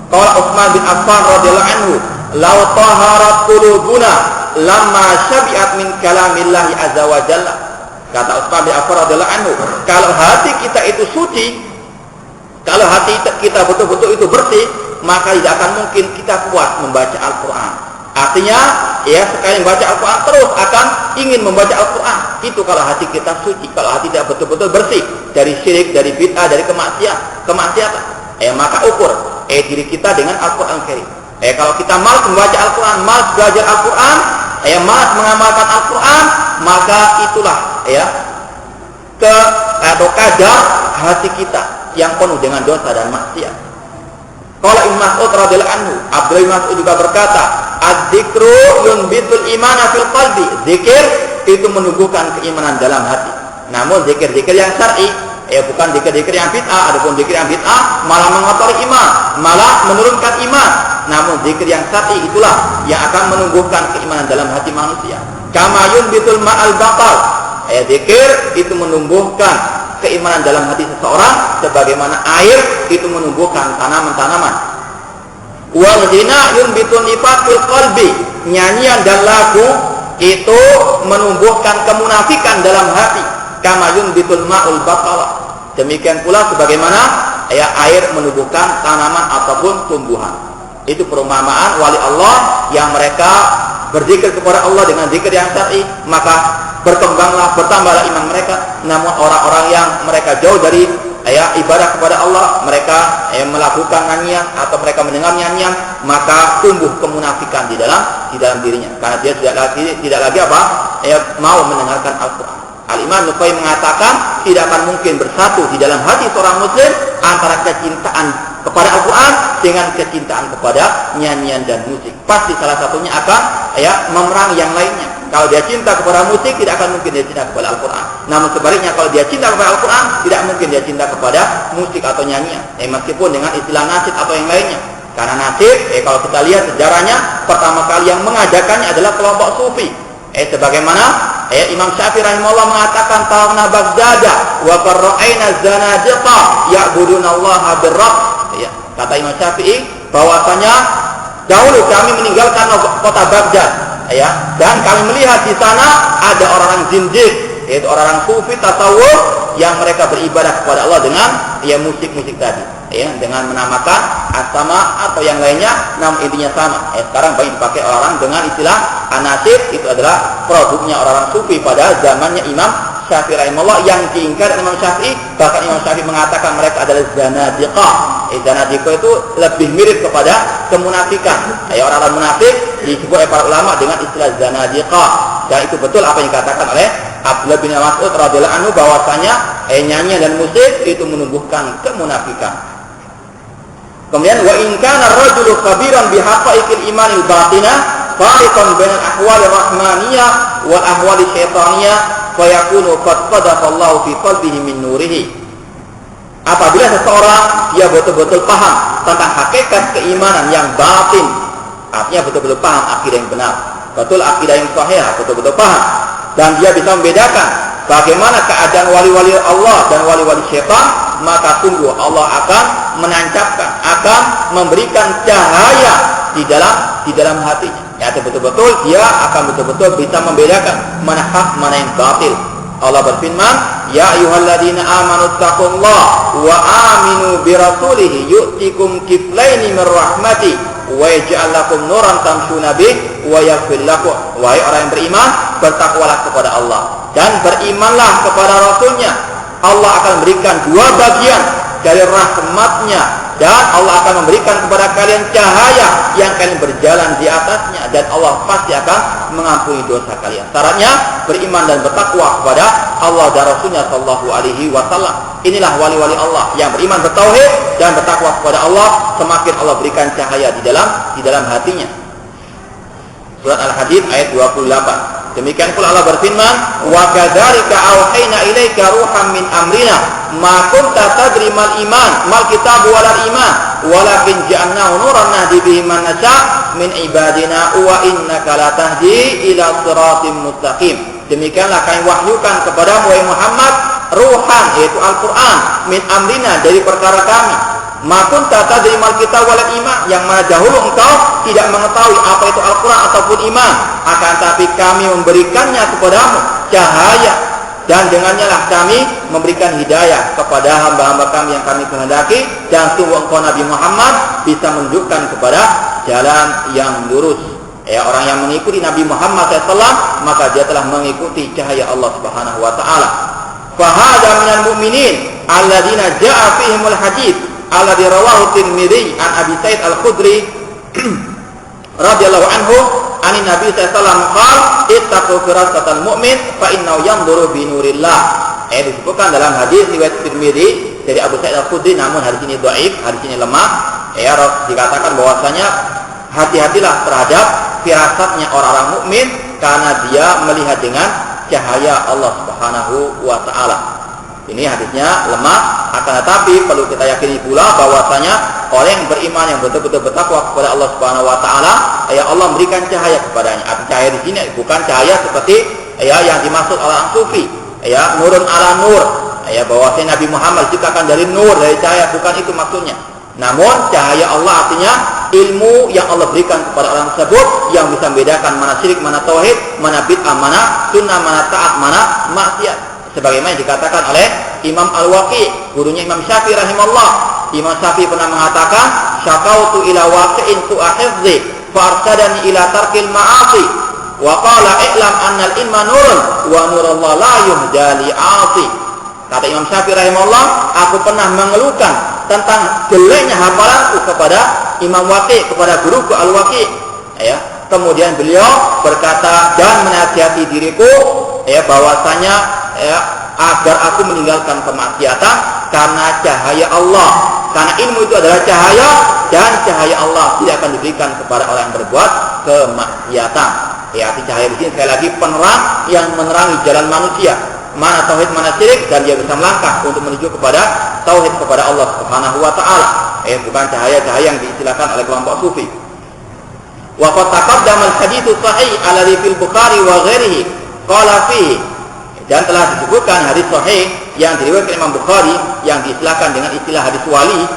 Qala Utsman bin Affan radhiyallahu anhu, "Law taharat qulubuna lamma syabi'at min kalamillahi azza wa jalla." Kata Utsman bin Affan radhiyallahu anhu, kalau hati kita itu suci, kalau hati kita betul-betul itu bersih, maka tidak akan mungkin kita puas membaca Al-Qur'an. Artinya, ya sekali membaca Al-Quran terus akan ingin membaca Al-Quran. Itu kalau hati kita suci, kalau hati tidak betul-betul bersih dari syirik, dari bid'ah, dari kemaksiatan. Maka ukur diri kita dengan Al-Quran Karim. Kalau kita malas membaca Al-Quran, malas belajar Al-Quran, malas mengamalkan Al-Quran, maka itulah atau kadar hati kita yang penuh dengan dosa dan maksiat. Qala Ibnu Mas'ud radhiyallahu anhu, Abdullah bin Mas'ud juga berkata, "Az-dzikru yunbitul imana fil qalbi." Zikir itu menumbuhkan keimanan dalam hati. Namun zikir-zikir yang syar'i, bukan zikir-zikir yang bid'ah. Adapun zikir yang bid'ah malah mengotori iman, malah menurunkan iman. Namun zikir yang syar'i itulah yang akan menumbuhkan keimanan dalam hati manusia. Kama yunbitul ma'al batal. Zikir itu menumbuhkan keimanan dalam hati seseorang sebagaimana air itu menumbuhkan tanaman-tanaman. Wal ghina yunbitun nifaq fil qalbi. Nyanyian dan lagu itu menumbuhkan kemunafikan dalam hati. Kama yunbitul ma'ul batala. Demikian pula sebagaimana air menumbuhkan tanaman ataupun tumbuhan. Itu perumpamaan wali Allah yang mereka berzikir kepada Allah dengan zikir yang syar'i, maka berkembanglah, bertambahlah iman mereka. Namun orang-orang yang mereka jauh dari ibadah kepada Allah, mereka melakukan nyanyian atau mereka mendengar nyanyian, maka tumbuh kemunafikan di dalam dirinya, karena dia tidak lagi mau mendengarkan Al-Quran. Al-Imam Nuqai mengatakan tidak akan mungkin bersatu di dalam hati seorang muslim antara kecintaan kepada Al-Quran dengan kecintaan kepada nyanyian dan musik. Pasti salah satunya akan memerangi yang lainnya. Kalau dia cinta kepada musik, tidak akan mungkin dia cinta kepada Al-Quran. Namun sebaliknya, kalau dia cinta kepada Al-Quran, tidak mungkin dia cinta kepada musik atau nyanyian. Meskipun dengan istilah nasyid atau yang lainnya. Karena nasyid, kalau kita lihat sejarahnya, pertama kali yang mengajarkannya adalah kelompok sufi. Sebagaimana Imam Syafi'i rahimahullah mengatakan, "Tarna Baghdada wa qarra'aina zanadiqa ya'budunallaha birraq." Kata Imam Syafi'i bahwasanya dahulu kami meninggalkan kota Baghdad, dan kami melihat di sana ada orang-orang zindiq, yaitu orang-orang sufi tasawuf yang mereka beribadah kepada Allah dengan musik-musik tadi, dengan menamakan asma atau yang lainnya, namun intinya sama. Sekarang banyak dipakai orang dengan istilah anasyid. Itu adalah produknya orang-orang sufi pada zamannya Imam Syafi'i rahimahullah yang diingkar Imam Syafi'i. Bahkan Imam Syafi'i mengatakan mereka adalah zanadiqah. Zanadiqah itu lebih mirip kepada kemunafikan. Orang-orang munafik disebut oleh para ulama dengan istilah zanadiqah. Dan itu betul apa yang dikatakan oleh Abdullah bin Mas'ud radhiyallahu anhu bahwasanya nyanyian dan musik itu menumbuhkan kemunafikan. Kemudian wa in kana ar-rajulu khabiran bi haqa'iqil imanil batinah fariqan bainal ahwalir rahmaniyah wal ahwalis syaitaniyah fa yakunu qad qadafallahu fi qalbihi min nurihi. Apabila seseorang dia betul-betul paham tentang hakikat keimanan yang batin, artinya betul-betul paham akidah yang benar, betul akidah yang sahih, betul-betul paham, dan dia bisa membedakan bagaimana keadaan wali-wali Allah dan wali-wali syaitan, maka sungguh Allah akan menancapkan, akan memberikan cahaya di dalam hatinya. Betul-betul dia akan betul-betul bisa membedakan mana hak, mana yang batil. Allah berfirman, "Ya ayyuhalladzina amanu taqullaha wa aminu bi rasulihi yu'tikum kiflaini min rahmati wa yaj'al lakum nuran tamshuna bih wa yaghfir lakum." Wahai orang yang beriman, bertakwalah kepada Allah dan berimanlah kepada Rasulnya. Allah akan memberikan dua bagian dari rahmatnya, dan Allah akan memberikan kepada kalian cahaya yang kalian berjalan di atasnya, dan Allah pasti akan mengampuni dosa kalian. Syaratnya beriman dan bertakwa kepada Allah dan Rasulnya sallallahu alaihi wasallam. Inilah wali-wali Allah yang beriman, bertauhid dan bertakwa kepada Allah. Semakin Allah berikan cahaya di dalam hatinya. Surat Al-Hadid ayat 28. Demikian pula Allah berfirman, wa kadzalika auhayna ilaika ruham min amrina ma kunta tadri mal iman mal kitab wal iman walakin ja'alnahu nuran nahdi bihi man nasha min ibadina wa innaka la tahdi ila siratim mustaqim. Demikianlah kami wahyukan kepadamu wahai Muhammad ruhan, yaitu Al-Qur'an, min amrina, dari perkara kami. Makun tata dari mal kita wal iman, yang mana dahulu engkau tidak mengetahui apa itu Al-Quran ataupun iman, akan tapi kami memberikannya kepadamu cahaya, dan dengannya lah kami memberikan hidayah kepada hamba-hamba kami yang kami kehendaki, dan sungguh engkau Nabi Muhammad bisa menunjukkan kepada jalan yang lurus. Ya, orang yang mengikuti Nabi Muhammad SAW, maka dia telah mengikuti cahaya Allah Subhanahu wa taala. Fahada minal mu'minin alladzina ja'a fihimul hadits alladzi rawahu Tirmidzi an Abi Sa'id Al-Khudri radhiyallahu anhu ani Nabi sallallahu alaihi wasallam qala ittaqu firasatal mu'min fa innahu yanzuru bi nurillah. Disebutkan dalam hadis riwayat Tirmidzi dari Abu Sa'id Al-Khudri, namun hadis ini dhaif, hadis ini lemah. Dikatakan bahwasanya hati-hatilah terhadap firasatnya orang-orang mukmin karena dia melihat dengan cahaya Allah Subhanahu wa taala. Ini hadisnya lemah, akan tetapi perlu kita yakini pula bahwasanya orang yang beriman yang betul-betul bertakwa kepada Allah Subhanahu wa taala, Allah memberikan cahaya kepadanya. Arti cahaya di sini bukan cahaya seperti yang dimaksud orang sufi, nurun ala nur, bahwasanya Nabi Muhammad diciptakan dari nur, dari cahaya, bukan itu maksudnya. Namun cahaya Allah artinya ilmu yang Allah berikan kepada orang tersebut yang bisa membedakan mana syirik, mana tauhid, mana bid'ah, mana sunnah, mana taat, mana maksiat. Sebagaimana dikatakan oleh Imam Al-Waqi, gurunya Imam Syafi'i rahimahullah. Imam Syafi'i pernah mengatakan, syakautu ila waqi'in su'a hifzi fa arsadani ila tarkil ma'asi wa qala i'lam annal ilma nurun wa nurullah la yuhda li 'asi. Kata Imam Syafi'i rahimahullah, aku pernah mengeluhkan tentang jeleknya hafalanku kepada Imam Waqi, kepada guruku Al-Waqi. Kemudian beliau berkata dan menasihati diriku bahwasanya agar aku meninggalkan kemaksiatan karena cahaya Allah, karena ilmu itu adalah cahaya dan cahaya Allah tidak akan diberikan kepada orang yang berbuat kemaksiatan. Arti cahaya di sini sekali lagi penerang yang menerangi jalan manusia, mana tauhid mana syirik, dan dia bisa melangkah untuk menuju kepada tauhid kepada Allah Subhanahu wa taala. Bukan cahaya-cahaya yang diistilahkan oleh kelompok sufi. Wa qad taqaddama al-hadits sahih alladhi fil Bukhari wa ghairihi qala fihi, dan telah disebutkan hadis sahih yang diriwayatkan Imam Bukhari yang diistilahkan dengan istilah hadis wali.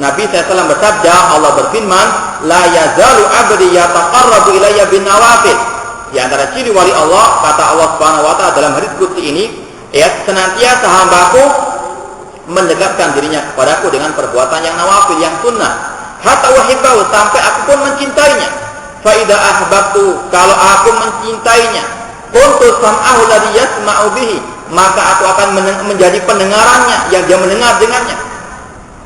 Nabi SAW bersabda, Allah berfirman, la yazalu abdi yataqarrabu ilayya bin nawafil. Di antara ciri wali Allah, kata Allah Subhanahu wa taala dalam hadis qudsi ini, senantiasa hambaku mendekatkan dirinya kepadaku dengan perbuatan yang nawafil, yang sunnah, hatta uhibbahu, sampai aku pun mencintainya. Fa idza ahbabtu, kalau aku mencintainya, kuntu sam'ahu alladhi yasma'u bihi, maka aku akan menjadi pendengarannya yang dia mendengar dengannya.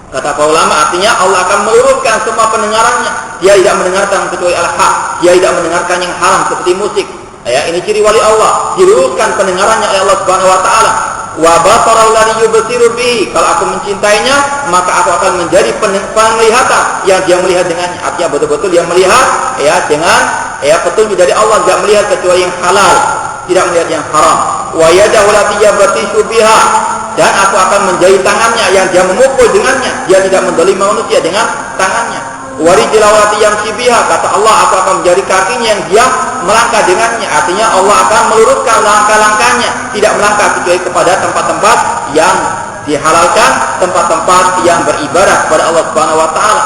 Kata para ulama, artinya Allah akan meluruskan semua pendengarannya. Dia tidak mendengarkan kecuali al-haq, dia tidak mendengarkan yang haram seperti musik. Ini ciri wali Allah, diluruskan pendengarannya oleh Allah Subhanahu wa taala. Wa basarahu alladhi yubsiru bihi, kalau aku mencintainya, maka aku akan menjadi penglihatan yang dia melihat dengannya. Artinya betul-betul dia melihat dengan petunjuk dari Allah, tidak melihat kecuali yang halal, tidak melihat yang haram. Wa yadahu allati yabtishu biha, dan aku akan menjadi tangannya yang dia memukul dengannya, dia tidak mendolimi manusia dengan tangannya. Wa rijlahu allati yamshi biha, kata Allah, aku akan menjadi kakinya yang dia melangkah dengannya. Artinya Allah akan meluruskan langkah-langkahnya, tidak melangkah kecuali kepada tempat-tempat yang dihalalkan, tempat-tempat yang beribadah kepada Allah Subhanahu wa taala.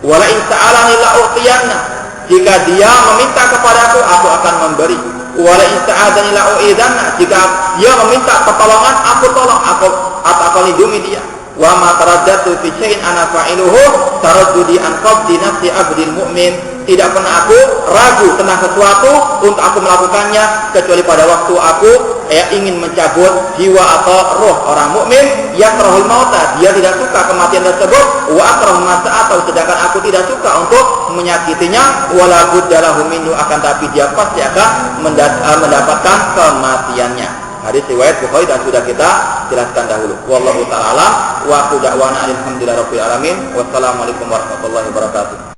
Wala in sa'alani la u'tiyanna, jika dia meminta kepadaku, aku akan memberi. Wala in sa'adani la u'idanna, jika dia meminta pertolongan, aku tolong, aku akan lindungi dia. Wa ma taraddatu fi syai'in ana fa'iluhu taraddudi an qabdi nafsi abdil mu'min, tidak pernah aku ragu tentang sesuatu untuk aku melakukannya kecuali pada waktu aku ingin mencabut jiwa atau roh orang mukmin, yakrahul mauta, dia tidak suka kematian tersebut, wa akrahu masa'ata, sedangkan aku tidak suka untuk menyakitinya, wala buddalahu minhu, akan tapi dia pasti akan mendapatkan kematiannya. Hadis riwayat Bukhari dan sudah kita jelaskan dahulu. Wallahu ta'ala alam, wa aqu da'wana alhamdulillahirabbil alamin. Wassalamualaikum warahmatullahi wabarakatuh.